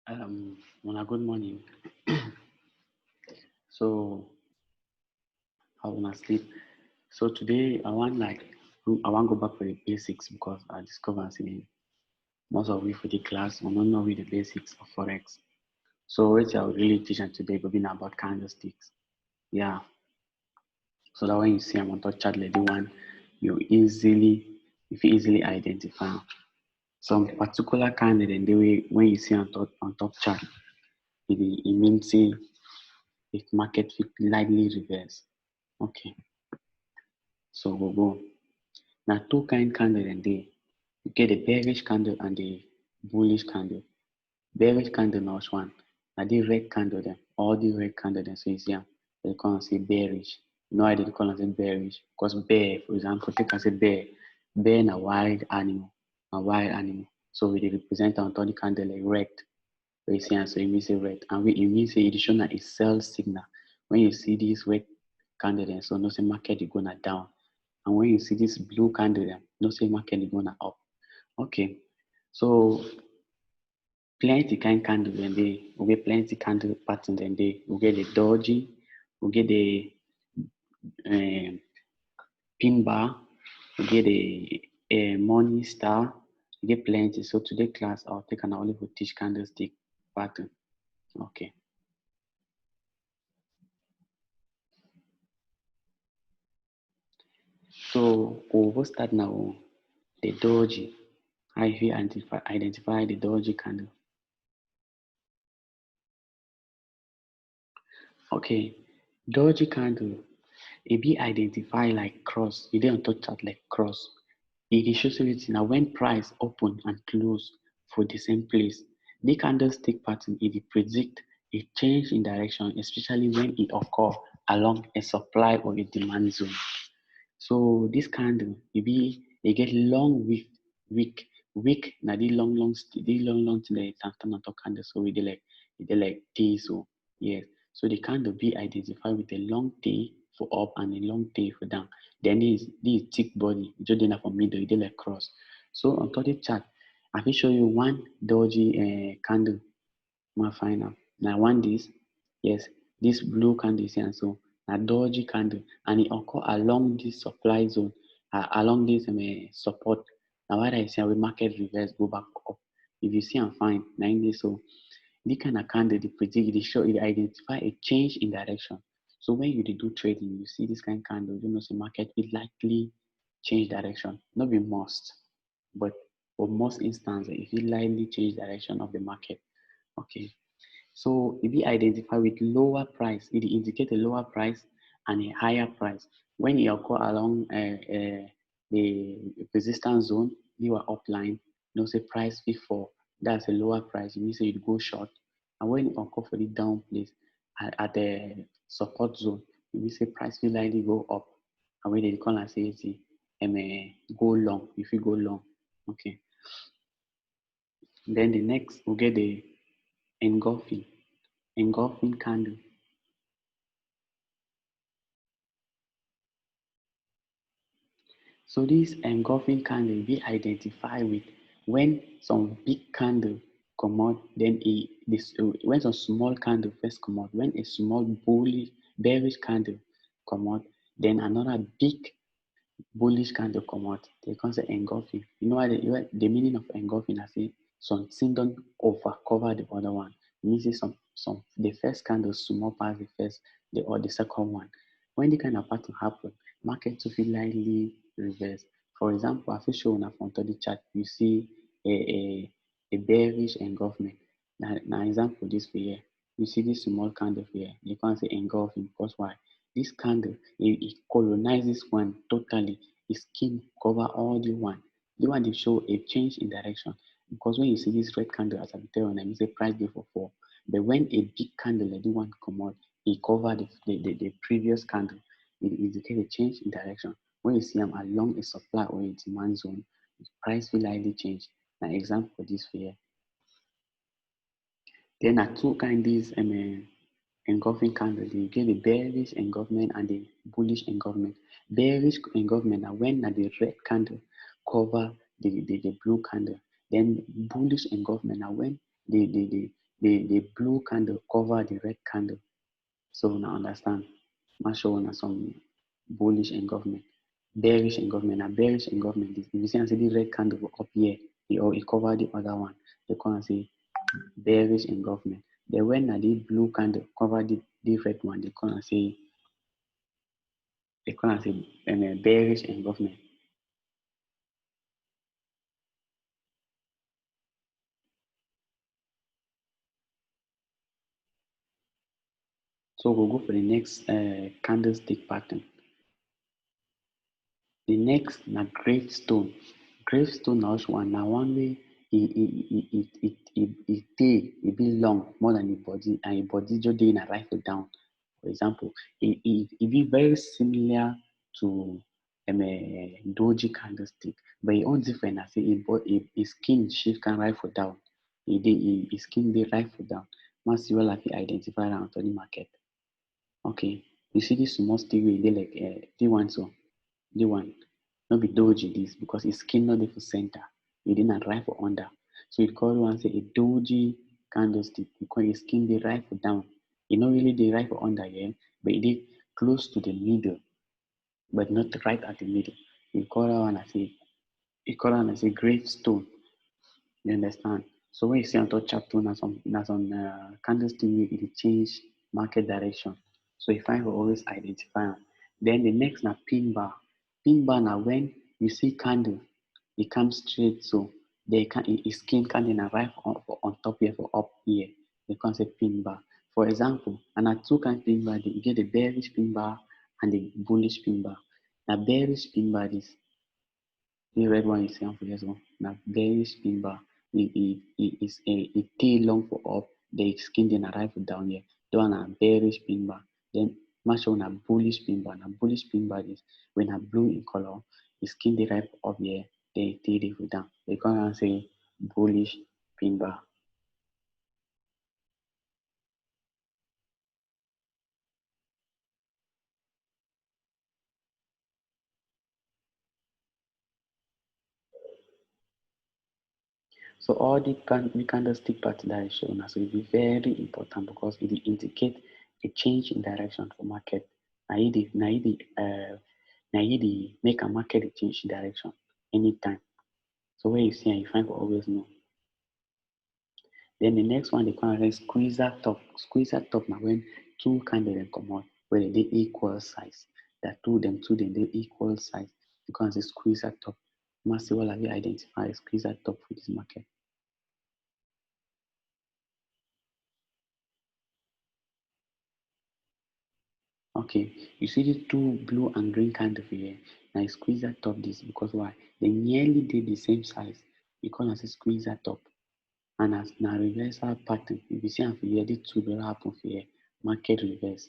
Good morning. So, how wanna sleep? So today I want go back for the basics because I discover say most of we for the class we don't know with the basics of forex. So what I will really teach them today will be about candlesticks. Yeah. So that when you see them on top chart like the one, you can easily identify some particular candle and the way when you see on top chart, it means say if market fit lightly reverse. Okay. So we'll go. Now two kind candle and dey. You get the bearish candle and the bullish candle. Bearish candle na which one? Na the red candle dem. All the red candle dem. So you see am, they call am say bearish. You know why they call am say bearish? Because bear, for example, take am say bear. Bear na wild animal. Na wild animal. So we dey represent am on top the candle like red. So you see am, so e mean say red. And we e mean say e dey show na a sell signal. When you see this red candle dem, so know say market dey go na down. And when you see this blue candle, no say market is going up. Okay, so plenty kind candle then they we get plenty candle pattern then they we get the dodgy, we get the um, pin bar, we get the morning star, we get plenty. So today class I'll take an only to teach candlestick pattern. Okay, so we will start now. The dodgy. How you identify the dodgy candle? Okay, dodgy candle e be identify like cross, e dey on top chart like cross. E dey show say wetin na when price open and close for the same place. The candlestick pattern e dey predict a change in direction, especially when e occur along a supply or a demand zone. So this candle e get long wick na the long thing that stand on top candle, so e dey like T, so yes. So the candle be identified with a long T for up and a long T for down. Then this thick body, just dey for middle, e dey like cross. So on top the chart, I fit show you one dodgy candle. Ma find am. Na one this, yes, this blue candle you see am so, na dodgy candle and e occur along this supply zone, along this support. Na why I say we market reverse go back up. If you see am fine, na im dey so. This kind of candle dey predict, e dey show, e dey identify a change in direction. So when you dey do trading, you see this kind of candle, you know say market will likely change direction. No be must, but for most instances, it will likely change direction of the market. Okay. So if you identify with lower price, it indicate a lower price and a higher price. When it occur along the resistance zone, you are upline, you know, say price before, that's a lower price. It means say it go short. And when it occur for the down place at the support zone, it means say price will likely go up. And when they call and say go long, if you go long. Okay. Then the next we get the engulfing candle. So this engulfing candle be identified with when some big candle come out, then when some small candle first come out, when a small bullish bearish candle come out, then another big bullish candle come out. They can say engulfing. You know what the meaning of engulfing? I say something don't over cover the other one. It means say some the first candle small pass the first or the second one. When the kind of pattern happen, market to feel likely reverse. For example, I fit show una from the chart, you see a bearish engulfment. Now example this for here. You see this small candle here. You can't say engulfing because why? This candle it colonizes one totally. Its skin cover all the one. The one they show a change in direction. Because when you see this red candle, as I tell you, it's a price before four. But when a big candle like the one come out, it cover the previous candle. It indicates a change in direction. When you see them along a supply or a demand zone, the price will likely change. Now example for this here. Then are two kinds engulfing candle. You get the bearish engulfment and the bullish engulfment. Bearish engulfment are when the red candle cover the blue candle. Then bullish engulfment are when the blue candle cover the red candle. So now understand. Not show una some bullish engulfment, bearish engulfment. Now bearish engulfment is if you see and say the red candle go up here, it cover the other one. They come and say bearish engulfment. Then when na the blue candle cover the red one, they come and say bearish engulfment. So we'll go for the next candlestick pattern. The next na gravestone. Gravestone na also one na one way e dey e be long more than the body and the body just dey na rifle down. For example, e be very similar to doji candlestick, but e own different na say e skin shift can rifle down. E skin dey rifle down. Man see well I fit identify am for the market. Okay, you see this small still wey e dey like the one so. The one, no be doji this because its skin not dey for center. E dey na right for under. So it call one say a doji candlestick because its skin dey right for down. E no really dey right for under here, but e dey close to the middle, but not right at the middle. We call that one as a gravestone. You understand? So when you see on top chapter, na some candlestick wey e dey change market direction. So you find will always identify am. Then the next na pin bar. Pin bar na when you see candle, e come straight so they can e skin candle na right on top here for up here. They can say pin bar. For example, and na two kind pin bar. You get the bearish pin bar and the bullish pin bar. Now bearish pin bar is the red one you see on for this one. Now bearish pin bar. It stay long for up. The skin then arrive down here. The one a bearish pin bar. Then match on a bullish pin bar. Now bullish pin bar is when a blue in color, the skin they arrive up here, they stay for down. They can say bullish pin bar. So all the candlestick pattern that I show now, so it be very important because it indicate a change in direction for market. Now it make a market change direction anytime. So when you see and you find for always know. Then the next one they call it squeezer top. Squeezer top now when two candles them come out where they equal size. That two them they equal size. You can say squeezer top. Must see what have you identify squeezer top for this market. Okay, you see the two blue and green candle here. Now squeezer top this because why? They nearly did the same size. You call it a squeezer top. And as now reversal pattern, if you see am for here, the two will happen for here, market reverse.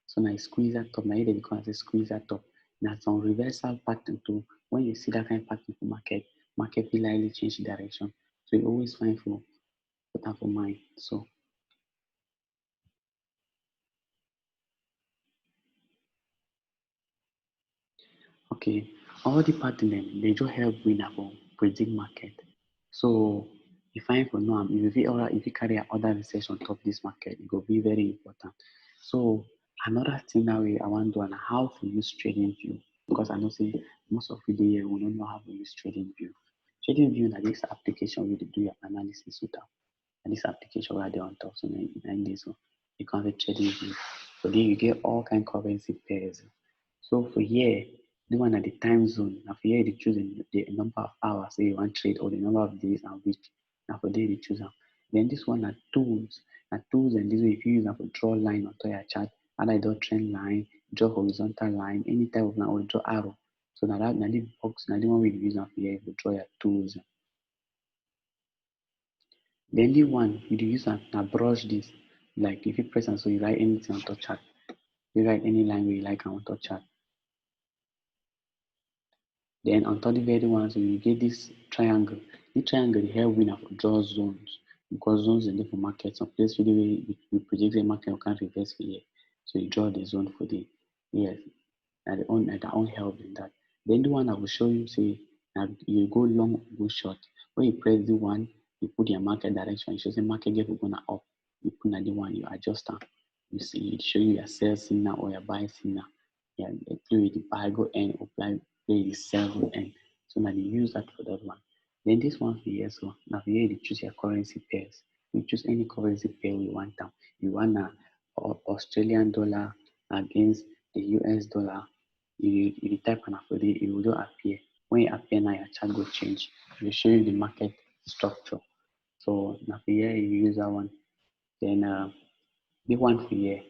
So now squeezer top, now they call it a squeezer top. Now some reversal pattern too. When you see that kind of pattern for market will likely change direction. So you always find for put that for mind. So okay, all the pattern them, they just help winner for predict market. So if I for know if you carry other research on top this market, it will be very important. So another thing now I want to do and how to use trading view because I know say most of you here will not know how to use trading view. Trading view na this application where you do your analysis with them. And this application where they on top so nine days so you can have trading view. So then you get all kind of currency pairs. So for here, the one at the time zone. Now for here, they choose the number of hours so you want trade or the number of days and week. Now for there, they choose them. Then this one are tools. Now tools and this way, if you use them for draw line onto your chart, and I draw trend line, draw horizontal line, any type of line or draw arrow. So now the box, now the one we use now for here, to draw your tools. Then the one you use now brush this. Like if you press and so you write anything on top chart. You write any line where you like on top chart. Then on top the very one, so you get this triangle. The triangle dey help winner for draw zones because zones dey for market. Some place where we predict the market we can't reverse for here. So you draw the zone for the yes. And the own help in that. Then the one I will show you say now you go long, go short. When you press the one, you put your market direction. You should say market get gonna up. You put na the one you adjust am. You see it show you your sell signal or your buy signal. Yeah, you play with the buy go end or play with the sell go end. So now they use that for that one. Then this one for here, so now here you choose your currency pairs. You choose any currency pair you want them. You want a Australian dollar against the US dollar. You type on for it, it will not appear. When it appear now, your chart will change. It will show you the market structure. So now for here, you use that one. Then the one for here,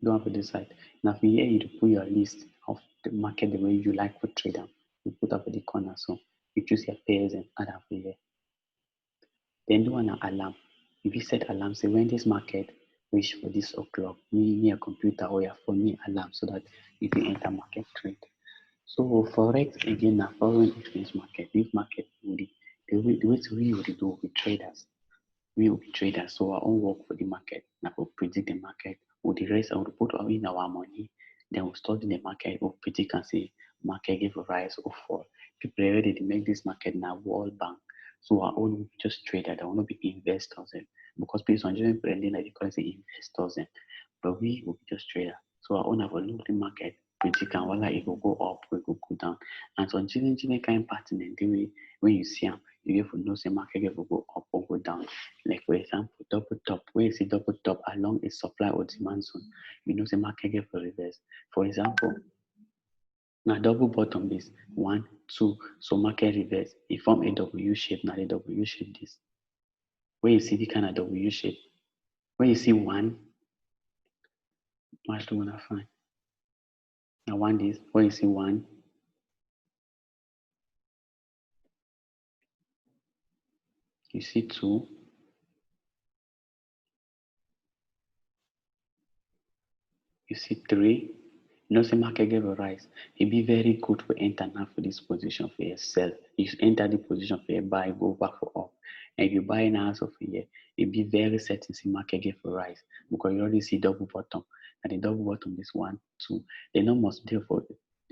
the one for this side. Now for here, you put your list of the market the way you like to trade them. You put up at the corner. So you choose your pairs and add up for here. Then do an alarm. If you set alarm, say when this market reach for this o'clock, me a computer or your phone me alarm so that you can enter market trade. So forex again na foreign exchange market. This market the way we will do with traders. We will be traders, so our own work for the market. Now we'll predict the market. With the rest, I will put in our money. Then we'll study the market. We'll predict and say market give a rise or fall. People are ready to make this market now world bank. So our own will be just traders. I want to be investors. Because based on general branding, like they call it investors. But we will be just traders. So our own have a look the market. Predict and whether it will go up or it will go down. And so general kind pattern and the way when you see them, you get to know say market will go up or go down. Like for example, double top. Where you see double top along a supply or demand zone, you know the market get for reverse. For example, now double bottom is 1, 2. So market reverse. It form a W shape. Now the W shape this. Where you see the kind of W shape. Where you see one, what do you wanna find? Now one is where you see one, you see two, you see three. You know, say market gave a rise. It be very good for enter now for this position for your sell. You enter the position for your buy, go back for up. And if you buy now also for here, it be very certain see market gave a rise because you already see double bottom. And the double bottom is 1, 2. They not must deal for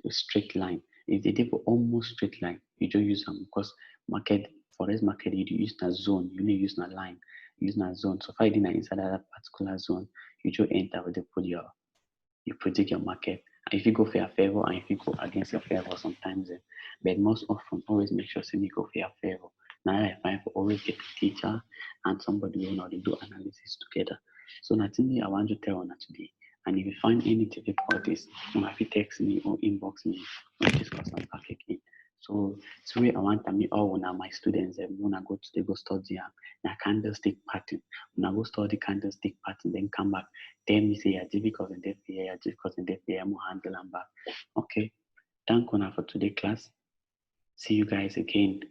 a straight line. If they deal for almost straight line, you don't use them because market for this market you use a zone, you need use a line, you use a zone. So if I did inside that particular zone, you just enter with the put your you predict your market. And if you go for your favor and if you go against your favor sometimes, but most often always make sure you go for your favor. Now I find for always get a teacher and somebody who know they do analysis together. So nothing I want to tell on today. And if you find any difficulties, you might text me or inbox me or discuss and back again. So today I want to meet all one of my students and when I go to they go study a candlestick pattern. When I go study candlestick pattern, then come back tell me say you're difficult in that year, you're difficult in that year, I'm handle and back. Okay. Thank you for today class. See you guys again.